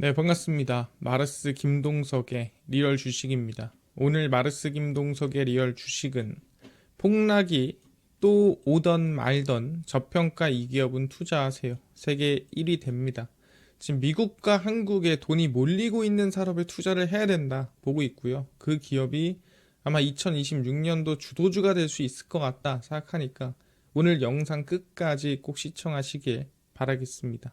네, 반갑습니다. 마르스 김동석의 리얼 주식입니다. 오늘 마르스 김동석의 리얼 주식은 폭락이 또 오던 말던 저평가 이 기업은 투자하세요. 세계 1위 됩니다. 지금 미국과 한국에 돈이 몰리고 있는 산업에 투자를 해야 된다 보고 있고요. 그 기업이 아마 2026년도 주도주가 될 수 있을 것 같다 생각하니까 오늘 영상 끝까지 꼭 시청하시길 바라겠습니다.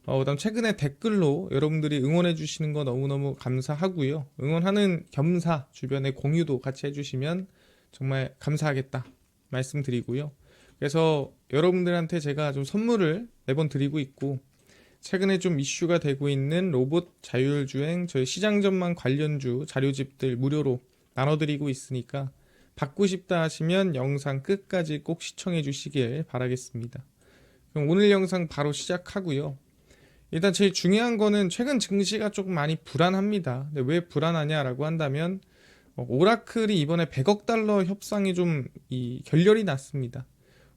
그다음 최근에 댓글로 여러분들이 응원해 주시는 거 너무너무 감사하고요. 응원하는 겸사 주변에 공유도 같이 해주시면 정말 감사하겠다 말씀드리고요. 그래서 여러분들한테 제가 좀 선물을 매번 드리고 있고, 최근에 좀 이슈가 되고 있는 로봇 자율주행 저희 시장 전망 관련주 자료집들 무료로 나눠드리고 있으니까 받고 싶다 하시면 영상 끝까지 꼭 시청해 주시길 바라겠습니다. 그럼 오늘 영상 바로 시작하고요. 일단 제일 중요한 거는 최근 증시가 조금 많이 불안합니다. 근데 왜 불안하냐라고 한다면 오라클이 이번에 100억 달러 협상이 좀 결렬이 났습니다.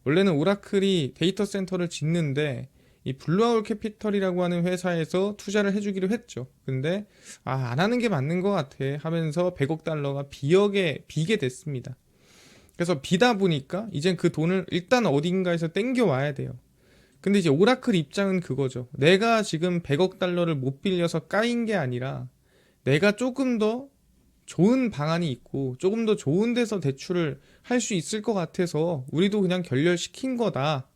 원래는 오라클이 데이터 센터를 짓는데 이 블루아울 캐피털이라고 하는 회사에서 투자를 해주기로 했죠. 근데 안 하는 게 맞는 것 같아 하면서 100억 달러가 비게 됐습니다. 그래서 비다 보니까 이젠 그 돈을 일단 어딘가에서 땡겨 와야 돼요. 근데 이제 오라클 입장은 그거죠. 내가 지금 100억 달러를 못 빌려서 까인 게 아니라 내가 조금 더 좋은 방안이 있고 조금 더 좋은 데서 대출을 할 수 있을 것 같아서 우리도 그냥 결렬시킨 거다.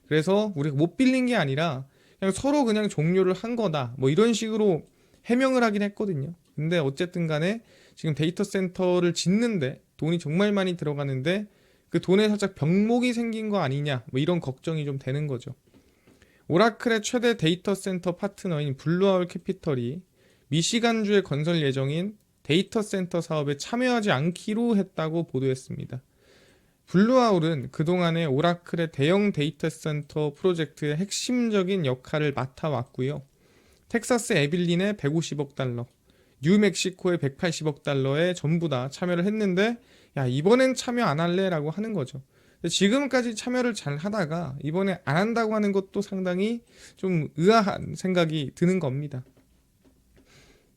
그래서 우리가 못 빌린 게 아니라 그냥 서로 그냥 종료를 한 거다. 뭐 이런 식으로 해명을 하긴 했거든요. 근데 어쨌든 간에 지금 데이터 센터를 짓는데 돈이 정말 많이 들어가는데 그 돈에 살짝 병목이 생긴 거 아니냐. 뭐 이런 걱정이 좀 되는 거죠. 오라클의 최대 데이터 센터 파트너인 블루아울 캐피털이 미시간주에 건설 예정인 데이터 센터 사업에 참여하지 않기로 했다고 보도했습니다. 블루아울은 그동안의 오라클의 대형 데이터 센터 프로젝트의 핵심적인 역할을 맡아왔고요. 텍사스 에빌린의 150억 달러, 뉴멕시코의 180억 달러에 전부 다 참여를 했는데, 야, 이번엔 참여 안 할래? 라고 하는 거죠. 지금까지 참여를 잘 하다가 이번에 안 한다고 하는 것도 상당히 좀 의아한 생각이 드는 겁니다.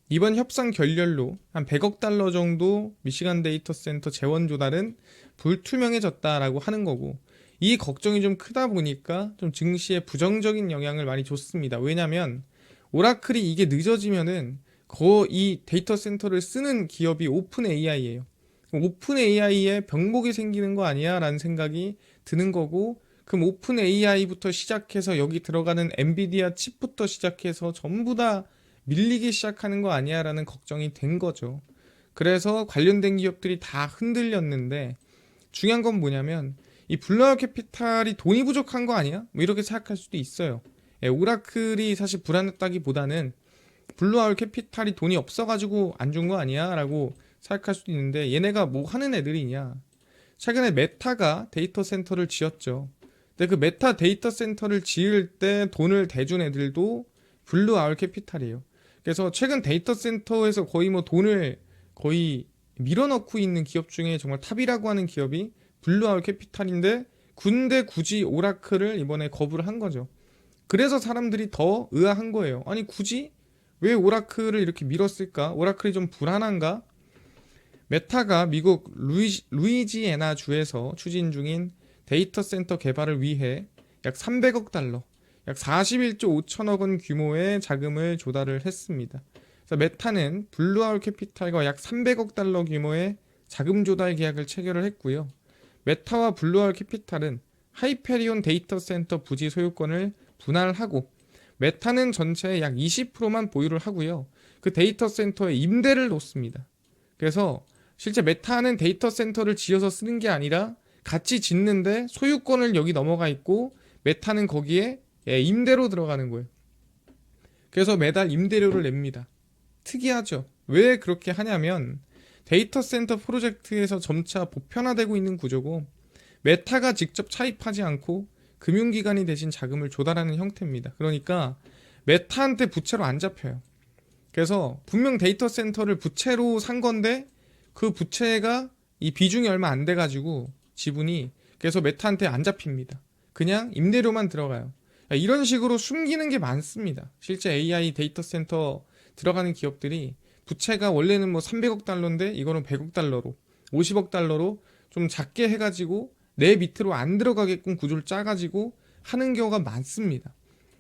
이번 협상 결렬로 한 100억 달러 정도 미시간 데이터 센터 재원 조달은 불투명해졌다라고 하는 거고, 이 걱정이 좀 크다 보니까 좀 증시에 부정적인 영향을 많이 줬습니다. 왜냐면 오라클이 이게 늦어지면은 이 데이터 센터를 쓰는 기업이 오픈 AI예요. 오픈 AI에 병목이 생기는 거 아니야? 라는 생각이 드는 거고, 그럼 오픈 AI부터 시작해서 여기 들어가는 엔비디아 칩부터 시작해서 전부 다 밀리기 시작하는 거 아니야? 라는 걱정이 된 거죠. 그래서 관련된 기업들이 다 흔들렸는데, 중요한 건 뭐냐면 이 블루아웃 캐피탈이 돈이 부족한 거 아니야? 뭐 이렇게 생각할 수도 있어요. 오라클이 사실 불안했다기보다는 블루아웃 캐피탈이 돈이 없어가지고 안 준 거 아니야? 라고 생각할 수도 있는데, 얘네가 뭐 하는 애들이냐. 최근에 메타가 데이터 센터를 지었죠. 근데 그 메타 데이터 센터를 지을 때 돈을 대준 애들도 블루아울 캐피탈이에요. 그래서 최근 데이터 센터에서 거의 뭐 돈을 거의 밀어넣고 있는 기업 중에 정말 탑이라고 하는 기업이 블루아울 캐피탈인데, 군데 굳이 오라클을 이번에 거부를 한 거죠. 그래서 사람들이 더 의아한 거예요. 아니 굳이 왜 오라클을 이렇게 밀었을까? 오라클이 좀 불안한가? 메타가 미국 루이지애나 주에서 추진 중인 데이터 센터 개발을 위해 약 300억 달러, 약 41조 5천억 원 규모의 자금을 조달을 했습니다. 그래서 메타는 블루아울 캐피탈과 약 300억 달러 규모의 자금 조달 계약을 체결을 했고요. 메타와 블루아울 캐피탈은 하이페리온 데이터 센터 부지 소유권을 분할하고, 메타는 전체의 약 20%만 보유를 하고요. 그 데이터 센터에 임대를 놓습니다. 그래서 실제 메타는 데이터 센터를 지어서 쓰는 게 아니라 같이 짓는데 소유권을 여기 넘어가 있고, 메타는 거기에 임대로 들어가는 거예요. 그래서 매달 임대료를 냅니다. 특이하죠? 왜 그렇게 하냐면 데이터 센터 프로젝트에서 점차 보편화되고 있는 구조고, 메타가 직접 차입하지 않고 금융기관이 대신 자금을 조달하는 형태입니다. 그러니까 메타한테 부채로 안 잡혀요. 그래서 분명 데이터 센터를 부채로 산 건데 그 부채가 이 비중이 얼마 안 돼가지고 지분이, 그래서 메타한테 안 잡힙니다. 그냥 임대료만 들어가요. 이런 식으로 숨기는 게 많습니다. 실제 AI 데이터 센터 들어가는 기업들이 부채가 원래는 뭐 300억 달러인데 이거는 100억 달러로 50억 달러로 좀 작게 해가지고 내 밑으로 안 들어가게끔 구조를 짜가지고 하는 경우가 많습니다.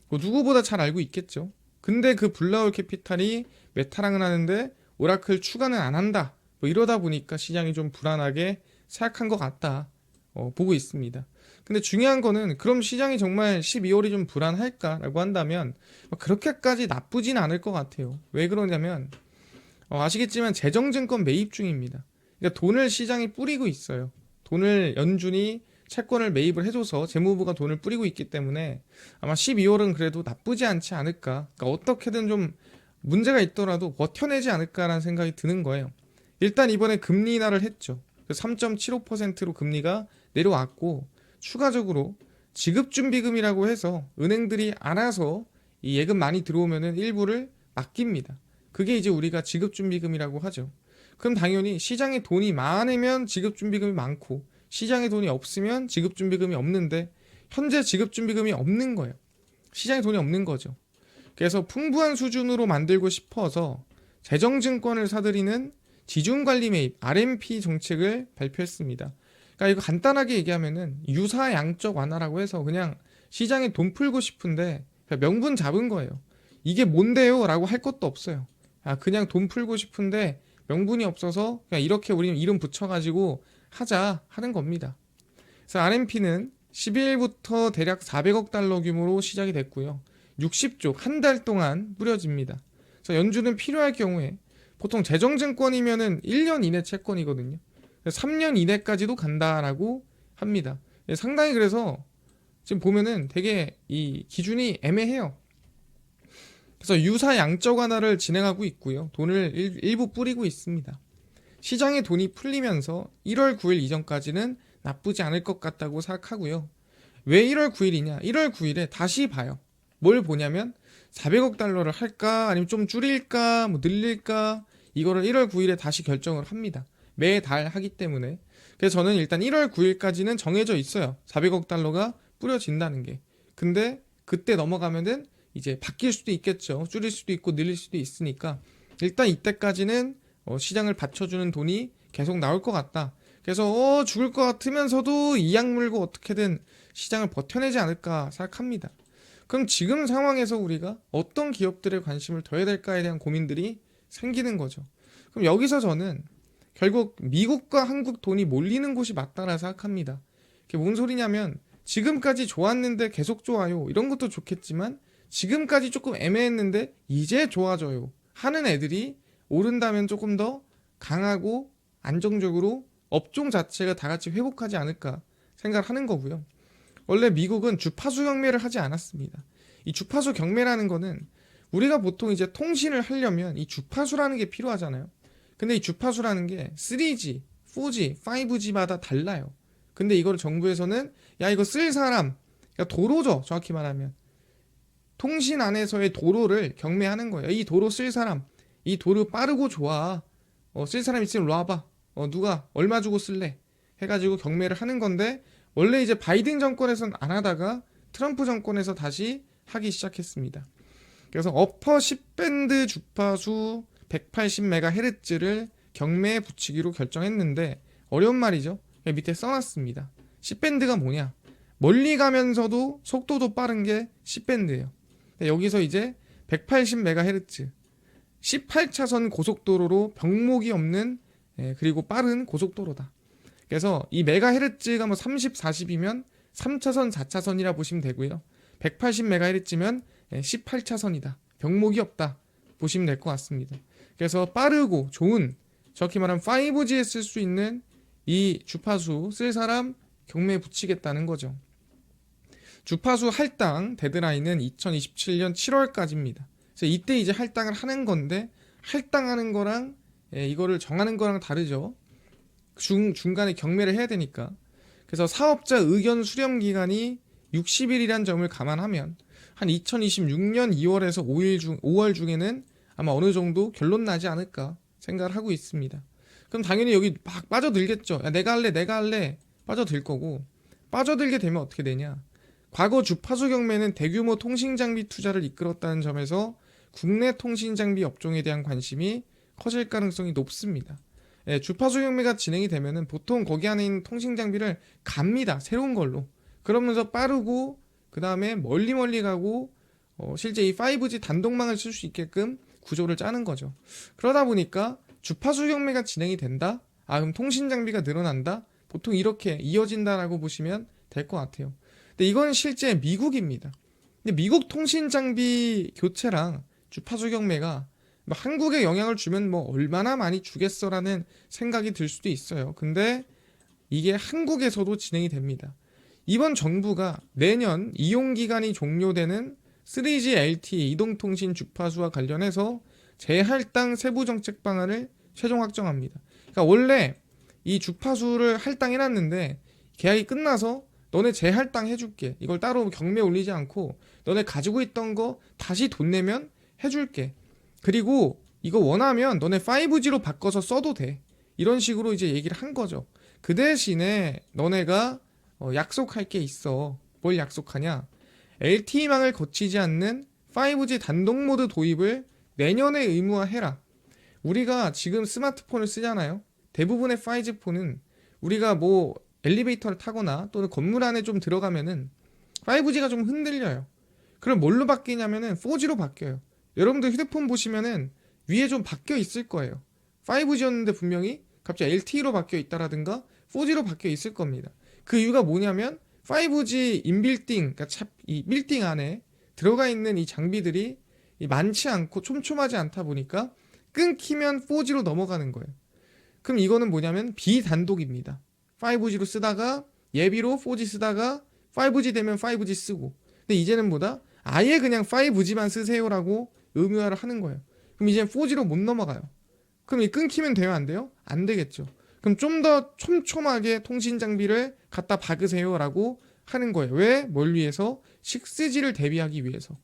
뭐 누구보다 잘 알고 있겠죠. 근데 그 블라울 캐피탈이 메타랑은 하는데 오라클 추가는 안 한다. 뭐 이러다 보니까 시장이 좀 불안하게 생각한 것 같다. 보고 있습니다. 근데 중요한 거는 그럼 시장이 정말 12월이 좀 불안할까라고 한다면 그렇게까지 나쁘진 않을 것 같아요. 왜 그러냐면 아시겠지만 재정증권 매입 중입니다. 그러니까 돈을 시장이 뿌리고 있어요. 돈을 연준이 채권을 매입을 해줘서 재무부가 돈을 뿌리고 있기 때문에 아마 12월은 그래도 나쁘지 않지 않을까. 그러니까 어떻게든 좀 문제가 있더라도 버텨내지 않을까라는 생각이 드는 거예요. 일단 이번에 금리 인하를 했죠. 3.75%로 금리가 내려왔고 추가적으로 지급준비금이라고 해서 은행들이 알아서 이 예금 많이 들어오면은 일부를 맡깁니다. 그게 이제 우리가 지급준비금이라고 하죠. 그럼 당연히 시장에 돈이 많으면 지급준비금이 많고 시장에 돈이 없으면 지급준비금이 없는데 현재 지급준비금이 없는 거예요. 시장에 돈이 없는 거죠. 그래서 풍부한 수준으로 만들고 싶어서 재정증권을 사들이는 지중관리 매입 RMP 정책을 발표했습니다. 그러니까 이거 간단하게 얘기하면은 유사양적 완화라고 해서 그냥 시장에 돈 풀고 싶은데 명분 잡은 거예요. 이게 뭔데요? 라고 할 것도 없어요. 그냥 돈 풀고 싶은데 명분이 없어서 그냥 이렇게 우리는 이름 붙여가지고 하자 하는 겁니다. 그래서 RMP는 12일부터 대략 400억 달러 규모로 시작이 됐고요. 60조 한 달 동안 뿌려집니다. 그래서 연준은 필요할 경우에 보통 재정증권이면은 1년 이내 채권이거든요. 3년 이내까지도 간다라고 합니다. 상당히 그래서 지금 보면은 되게 이 기준이 애매해요. 그래서 유사 양적 완화를 진행하고 있고요. 돈을 일부 뿌리고 있습니다. 시장에 돈이 풀리면서 1월 9일 이전까지는 나쁘지 않을 것 같다고 생각하고요. 왜 1월 9일이냐? 1월 9일에 다시 봐요. 뭘 보냐면 400억 달러를 할까? 아니면 좀 줄일까? 뭐 늘릴까? 이거를 1월 9일에 다시 결정을 합니다. 매달 하기 때문에. 그래서 저는 일단 1월 9일까지는 정해져 있어요. 400억 달러가 뿌려진다는 게. 근데 그때 넘어가면은 이제 바뀔 수도 있겠죠. 줄일 수도 있고 늘릴 수도 있으니까 일단 이때까지는 시장을 받쳐주는 돈이 계속 나올 것 같다. 그래서 죽을 것 같으면서도 이악 물고 어떻게든 시장을 버텨내지 않을까 생각합니다. 그럼 지금 상황에서 우리가 어떤 기업들에 관심을 둬야 될까에 대한 고민들이 생기는 거죠. 그럼 여기서 저는 결국 미국과 한국 돈이 몰리는 곳이 맞다라 생각합니다. 이게 뭔 소리냐면 지금까지 좋았는데 계속 좋아요. 이런 것도 좋겠지만 지금까지 조금 애매했는데 이제 좋아져요. 하는 애들이 오른다면 조금 더 강하고 안정적으로 업종 자체가 다 같이 회복하지 않을까 생각하는 거고요. 원래 미국은 주파수 경매를 하지 않았습니다. 이 주파수 경매라는 거는 우리가 보통 이제 통신을 하려면 이 주파수라는 게 필요하잖아요. 근데 이 주파수라는 게 3G, 4G, 5G마다 달라요. 근데 이걸 정부에서는 야 이거 쓸 사람, 그러니까 도로죠. 정확히 말하면. 통신 안에서의 도로를 경매하는 거예요. 이 도로 쓸 사람, 이 도로 빠르고 좋아. 쓸 사람 있으면 일로 와봐. 누가 얼마 주고 쓸래? 해가지고 경매를 하는 건데 원래 이제 바이든 정권에서는 안 하다가 트럼프 정권에서 다시 하기 시작했습니다. 그래서 어퍼 10밴드 주파수 180MHz를 경매에 붙이기로 결정했는데 어려운 말이죠. 밑에 써놨습니다. 10밴드가 뭐냐? 멀리 가면서도 속도도 빠른 게 10밴드예요. 여기서 이제 180MHz 18차선 고속도로로 병목이 없는 그리고 빠른 고속도로다. 그래서 이 메가헤르츠가 뭐 30, 40이면 3차선, 4차선이라 보시면 되고요. 180MHz면 18차선이다. 병목이 없다. 보시면 될 것 같습니다. 그래서 빠르고 좋은 정확히 말하면 5G에 쓸 수 있는 이 주파수 쓸 사람 경매에 붙이겠다는 거죠. 주파수 할당 데드라인은 2027년 7월까지입니다. 그래서 이때 이제 할당을 하는 건데 할당하는 거랑 이거를 정하는 거랑 다르죠. 중간에 경매를 해야 되니까. 그래서 사업자 의견 수렴 기간이 60일이란 점을 감안하면 한 2026년 2월에서 5월 중에는 아마 어느 정도 결론 나지 않을까 생각을 하고 있습니다. 그럼 당연히 여기 막 빠져들겠죠. 야, 내가 할래 빠져들 거고 빠져들게 되면 어떻게 되냐. 과거 주파수 경매는 대규모 통신 장비 투자를 이끌었다는 점에서 국내 통신 장비 업종에 대한 관심이 커질 가능성이 높습니다. 예, 주파수 경매가 진행이 되면은 보통 거기 안에 있는 통신 장비를 갑니다. 새로운 걸로. 그러면서 빠르고 그 다음에 멀리 가고 실제 이 5G 단독망을 쓸 수 있게끔 구조를 짜는 거죠. 그러다 보니까 주파수 경매가 진행이 된다? 그럼 통신 장비가 늘어난다? 보통 이렇게 이어진다라고 보시면 될 것 같아요. 근데 이건 실제 미국입니다. 근데 미국 통신 장비 교체랑 주파수 경매가 뭐 한국에 영향을 주면 뭐 얼마나 많이 주겠어라는 생각이 들 수도 있어요. 근데 이게 한국에서도 진행이 됩니다. 이번 정부가 내년 이용기간이 종료되는 3G LTE 이동통신 주파수와 관련해서 재할당 세부 정책 방안을 최종 확정합니다. 그러니까 원래 이 주파수를 할당해놨는데 계약이 끝나서 너네 재할당 해줄게. 이걸 따로 경매 올리지 않고 너네 가지고 있던 거 다시 돈 내면 해줄게. 그리고 이거 원하면 너네 5G로 바꿔서 써도 돼. 이런 식으로 이제 얘기를 한 거죠. 그 대신에 너네가 약속할 게 있어. 뭘 약속하냐? LTE망을 거치지 않는 5G 단독 모드 도입을 내년에 의무화해라. 우리가 지금 스마트폰을 쓰잖아요. 대부분의 5G 폰은 우리가 뭐 엘리베이터를 타거나 또는 건물 안에 좀 들어가면은 5G가 좀 흔들려요. 그럼 뭘로 바뀌냐면은 4G로 바뀌어요. 여러분들 휴대폰 보시면은 위에 좀 바뀌어 있을 거예요. 5G였는데 분명히 갑자기 LTE로 바뀌어 있다라든가 4G로 바뀌어 있을 겁니다. 그 이유가 뭐냐면 5G 인빌딩, 그러니까 이 빌딩 안에 들어가 있는 이 장비들이 많지 않고 촘촘하지 않다 보니까 끊기면 4G로 넘어가는 거예요. 그럼 이거는 뭐냐면 비단독입니다. 5G로 쓰다가 예비로 4G 쓰다가 5G 되면 5G 쓰고. 근데 이제는 뭐다? 아예 그냥 5G만 쓰세요라고 의무화를 하는 거예요. 그럼 이제 4G로 못 넘어가요. 그럼 이 끊기면 돼요, 안 돼요? 안 되겠죠. 그럼 좀 더 촘촘하게 통신 장비를 갖다 박으세요라고 하는 거예요. 왜? 뭘 위해서? 6G를 대비하기 위해서.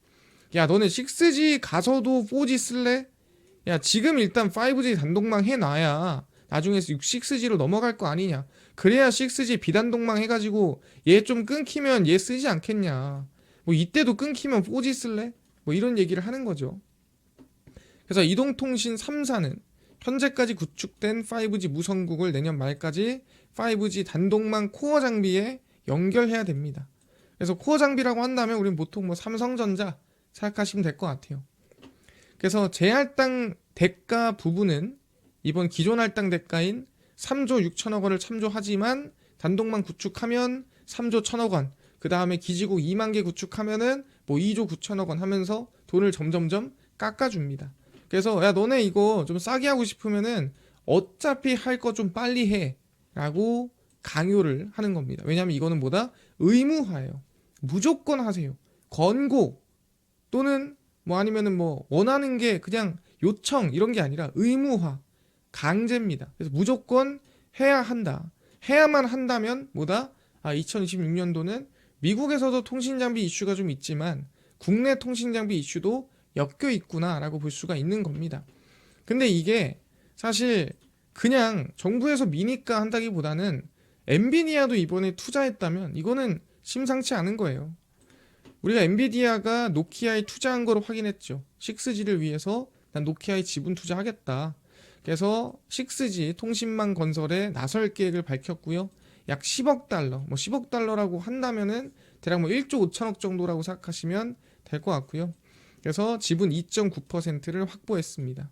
야, 너네 6G 가서도 4G 쓸래? 야, 지금 일단 5G 단독망 해놔야 나중에 6G로 넘어갈 거 아니냐. 그래야 6G 비단독망 해가지고 얘 좀 끊기면 얘 쓰지 않겠냐. 뭐 이때도 끊기면 4G 쓸래? 뭐 이런 얘기를 하는 거죠. 그래서 이동통신 3사는 현재까지 구축된 5G 무선국을 내년 말까지 5G 단독망 코어 장비에 연결해야 됩니다. 그래서 코어 장비라고 한다면 우리는 보통 뭐 삼성전자 생각하시면 될 것 같아요. 그래서 재할당 대가 부분은 이번 기존 할당 대가인 3조 6천억 원을 참조하지만 단독망 구축하면 3조 1천억 원, 그 다음에 기지국 2만 개 구축하면은 뭐 2조 9천억 원 하면서 돈을 점점점 깎아줍니다. 그래서 야, 너네 이거 좀 싸게 하고 싶으면은 어차피 할 거 좀 빨리 해 라고 강요를 하는 겁니다. 왜냐하면 이거는 뭐다? 의무화예요. 무조건 하세요. 권고 또는 뭐 아니면은 뭐 원하는 게 그냥 요청 이런 게 아니라 의무화, 강제입니다. 그래서 무조건 해야 한다. 해야만 한다면 뭐다? 2026년도는 미국에서도 통신장비 이슈가 좀 있지만 국내 통신장비 이슈도 엮여 있구나라고 볼 수가 있는 겁니다. 근데 이게 사실 그냥 정부에서 미니까 한다기보다는 엔비디아도 이번에 투자했다면 이거는 심상치 않은 거예요. 우리가 엔비디아가 노키아에 투자한 거로 확인했죠. 6G를 위해서 난 노키아에 지분 투자하겠다. 그래서 6G 통신망 건설에 나설 계획을 밝혔고요. 약 10억 달러, 뭐 10억 달러라고 한다면은 대략 뭐 1조 5천억 정도라고 생각하시면 될 것 같고요. 그래서 지분 2.9%를 확보했습니다.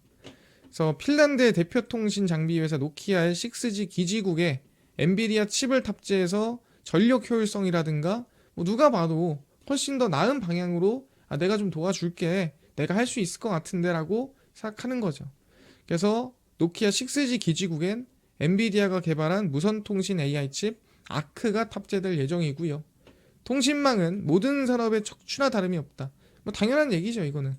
그래서 핀란드의 대표 통신 장비 회사 노키아의 6G 기지국에 엔비디아 칩을 탑재해서 전력 효율성이라든가 뭐 누가 봐도 훨씬 더 나은 방향으로 내가 좀 도와줄게, 내가 할 수 있을 것 같은데 라고 생각하는 거죠. 그래서 노키아 6G 기지국엔 엔비디아가 개발한 무선통신 AI 칩 아크가 탑재될 예정이고요. 통신망은 모든 산업의 척추나 다름이 없다. 뭐 당연한 얘기죠, 이거는.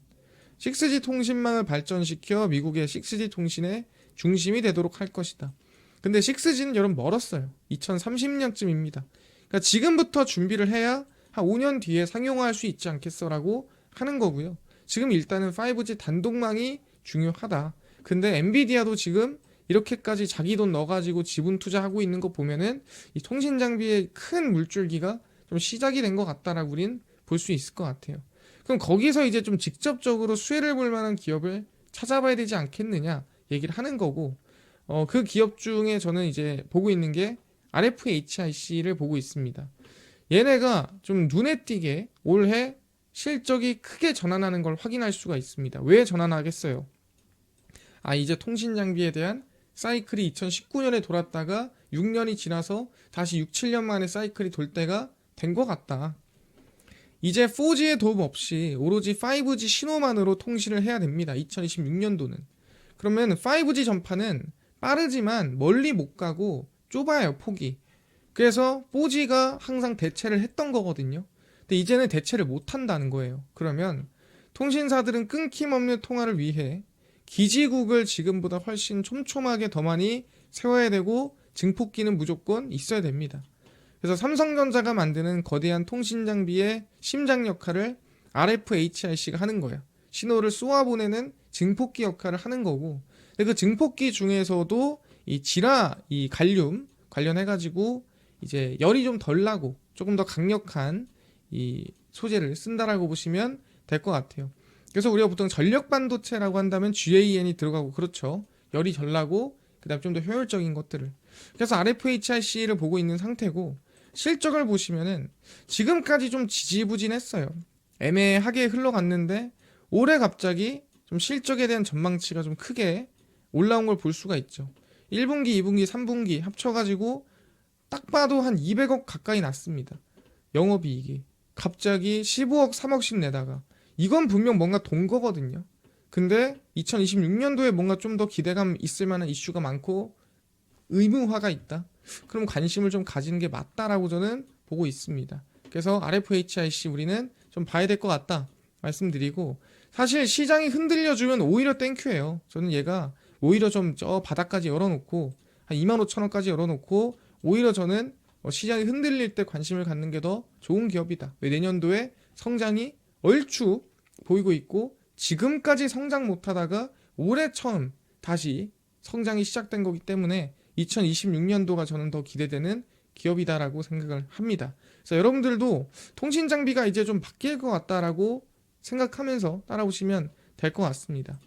6G 통신망을 발전시켜 미국의 6G 통신의 중심이 되도록 할 것이다. 근데 6G는 여러분 멀었어요. 2030년쯤입니다. 그러니까 지금부터 준비를 해야 한 5년 뒤에 상용화할 수 있지 않겠어라고 하는 거고요. 지금 일단은 5G 단독망이 중요하다. 근데 엔비디아도 지금 이렇게까지 자기 돈 넣어가지고 지분 투자하고 있는 거 보면은 이 통신 장비의 큰 물줄기가 좀 시작이 된 것 같다라고 우린 볼 수 있을 것 같아요. 그럼 거기서 이제 좀 직접적으로 수혜를 볼 만한 기업을 찾아봐야 되지 않겠느냐 얘기를 하는 거고, 그 기업 중에 저는 이제 보고 있는 게 RFHIC를 보고 있습니다. 얘네가 좀 눈에 띄게 올해 실적이 크게 전환하는 걸 확인할 수가 있습니다. 왜 전환하겠어요? 이제 통신 장비에 대한 사이클이 2019년에 돌았다가 6년이 지나서 다시 6, 7년 만에 사이클이 돌 때가 된 것 같다. 이제 4G의 도움 없이 오로지 5G 신호만으로 통신을 해야 됩니다. 2026년도는. 그러면 5G 전파는 빠르지만 멀리 못 가고 좁아요, 폭이. 그래서 4G가 항상 대체를 했던 거거든요. 근데 이제는 대체를 못 한다는 거예요. 그러면 통신사들은 끊김없는 통화를 위해 기지국을 지금보다 훨씬 촘촘하게 더 많이 세워야 되고 증폭기는 무조건 있어야 됩니다. 그래서 삼성전자가 만드는 거대한 통신 장비의 심장 역할을 RFHIC가 하는 거예요. 신호를 쏘아보내는 증폭기 역할을 하는 거고, 그 증폭기 중에서도 이 갈륨 관련해가지고 이제 열이 좀 덜 나고 조금 더 강력한 이 소재를 쓴다라고 보시면 될 것 같아요. 그래서 우리가 보통 전력 반도체라고 한다면 GaN이 들어가고, 그렇죠. 열이 덜 나고 그다음 좀 더 효율적인 것들을. 그래서 RFHIC를 보고 있는 상태고, 실적을 보시면은 지금까지 좀 지지부진했어요. 애매하게 흘러갔는데 올해 갑자기 좀 실적에 대한 전망치가 좀 크게 올라온 걸 볼 수가 있죠. 1분기, 2분기, 3분기 합쳐가지고 딱 봐도 한 200억 가까이 났습니다. 영업이익이. 갑자기 15억, 3억씩 내다가. 이건 분명 뭔가 돈 거거든요. 근데 2026년도에 뭔가 좀 더 기대감 있을 만한 이슈가 많고 의무화가 있다. 그럼 관심을 좀 가지는 게 맞다라고 저는 보고 있습니다. 그래서 RFHIC 우리는 좀 봐야 될 것 같다 말씀드리고, 사실 시장이 흔들려주면 오히려 땡큐예요. 저는 얘가 오히려 좀 저 바닥까지 열어놓고 한 25,000원까지 열어놓고 오히려 저는 시장이 흔들릴 때 관심을 갖는 게 더 좋은 기업이다. 왜? 내년도에 성장이 얼추 보이고 있고 지금까지 성장 못하다가 올해 처음 다시 성장이 시작된 거기 때문에 2026년도가 저는 더 기대되는 기업이다라고 생각을 합니다. 그래서 여러분들도 통신 장비가 이제 좀 바뀔 것 같다라고 생각하면서 따라오시면 될 것 같습니다.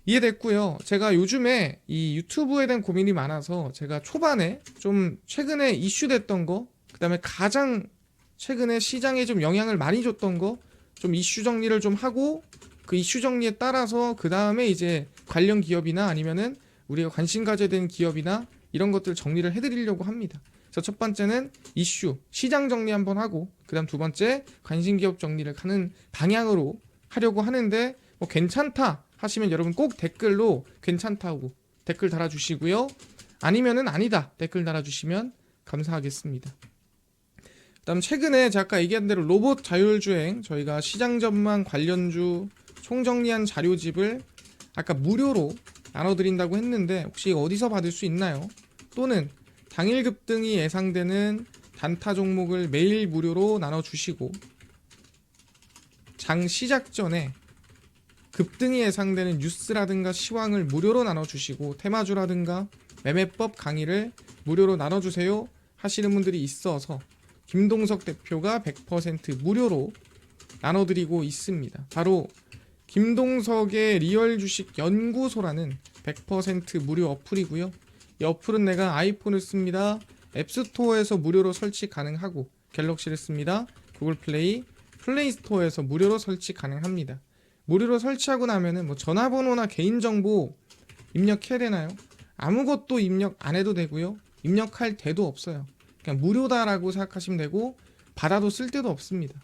이해됐고요. 제가 요즘에 이 유튜브에 대한 고민이 많아서 제가 초반에 좀 최근에 이슈됐던 거, 그 다음에 가장 최근에 시장에 좀 영향을 많이 줬던 거 좀 이슈 정리를 좀 하고, 그 이슈 정리에 따라서 그 다음에 이제 관련 기업이나 아니면은 우리가 관심 가져야 되는 기업이나 이런 것들 정리를 해드리려고 합니다. 그래서 첫 번째는 이슈, 시장 정리 한번 하고, 그 다음 두 번째 관심 기업 정리를 가는 방향으로 하려고 하는데, 뭐 괜찮다 하시면 여러분 꼭 댓글로 괜찮다고 댓글 달아주시고요. 아니면은 아니다 댓글 달아주시면 감사하겠습니다. 그다음 최근에 제가 아까 얘기한 대로 로봇 자율주행 저희가 시장 전망 관련주 총정리한 자료집을 아까 무료로 나눠드린다고 했는데 혹시 어디서 받을 수 있나요? 또는 당일 급등이 예상되는 단타 종목을 매일 무료로 나눠주시고, 장 시작 전에 급등이 예상되는 뉴스라든가 시황을 무료로 나눠주시고, 테마주라든가 매매법 강의를 무료로 나눠주세요 하시는 분들이 있어서 김동석 대표가 100% 무료로 나눠드리고 있습니다. 바로 김동석의 리얼 주식 연구소라는 100% 무료 어플이고요. 이 어플은 내가 아이폰을 씁니다. 앱스토어에서 무료로 설치 가능하고, 갤럭시를 씁니다. 구글 플레이, 플레이스토어에서 무료로 설치 가능합니다. 무료로 설치하고 나면은 뭐 전화번호나 개인정보 입력해야 되나요? 아무것도 입력 안 해도 되고요. 입력할 데도 없어요. 그냥 무료다라고 생각하시면 되고, 받아도 쓸 데도 없습니다.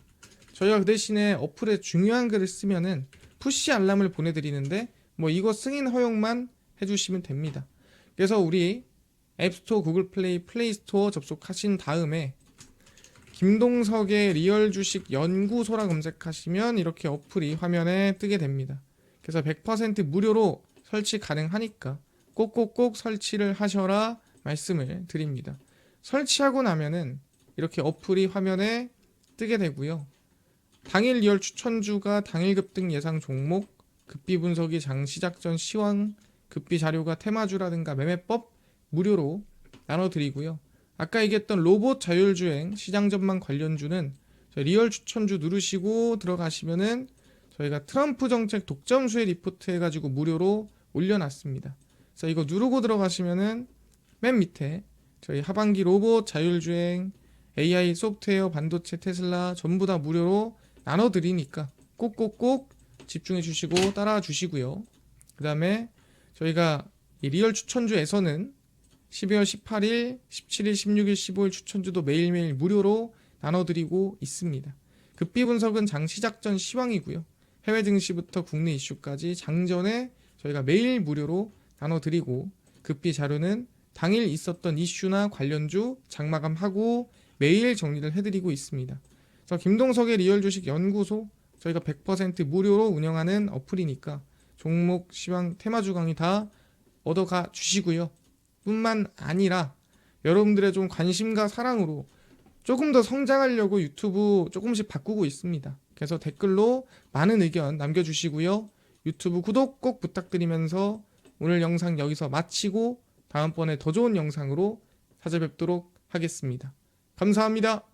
저희가 그 대신에 어플에 중요한 글을 쓰면은 푸시 알람을 보내드리는데, 뭐 이거 승인 허용만 해주시면 됩니다. 그래서 우리 앱스토어, 구글 플레이, 플레이스토어 접속하신 다음에 김동석의 리얼 주식 연구소라 검색하시면 이렇게 어플이 화면에 뜨게 됩니다. 그래서 100% 무료로 설치 가능하니까 꼭꼭꼭 설치를 하셔라 말씀을 드립니다. 설치하고 나면은 이렇게 어플이 화면에 뜨게 되고요. 당일 리얼 추천주가 당일 급등 예상 종목, 급비 분석이 장 시작 전 시황, 급비 자료가 테마주라든가 매매법 무료로 나눠드리고요. 아까 얘기했던 로봇 자율주행 시장 전망 관련주는 저희 리얼 추천주 누르시고 들어가시면은 저희가 트럼프 정책 독점 수혜 리포트 해가지고 무료로 올려놨습니다. 그래서 이거 누르고 들어가시면은 맨 밑에 저희 하반기 로봇 자율주행 AI 소프트웨어 반도체 테슬라 전부 다 무료로 나눠드리니까 꼭꼭꼭 집중해 주시고 따라와 주시고요. 그 다음에 저희가 이 리얼 추천주에서는 12월 18일, 17일, 16일, 15일 추천주도 매일매일 무료로 나눠드리고 있습니다. 급비 분석은 장 시작 전 시황이고요. 해외 증시부터 국내 이슈까지 장전에 저희가 매일 무료로 나눠드리고 급비 자료는 당일 있었던 이슈나 관련주 장마감하고 매일 정리를 해드리고 있습니다. 그래서 김동석의 리얼 주식 연구소 저희가 100% 무료로 운영하는 어플이니까 종목, 시황, 테마주 강의 다 얻어가 주시고요. 뿐만 아니라 여러분들의 좀 관심과 사랑으로 조금 더 성장하려고 유튜브 조금씩 바꾸고 있습니다. 그래서 댓글로 많은 의견 남겨주시고요. 유튜브 구독 꼭 부탁드리면서 오늘 영상 여기서 마치고 다음번에 더 좋은 영상으로 찾아뵙도록 하겠습니다. 감사합니다.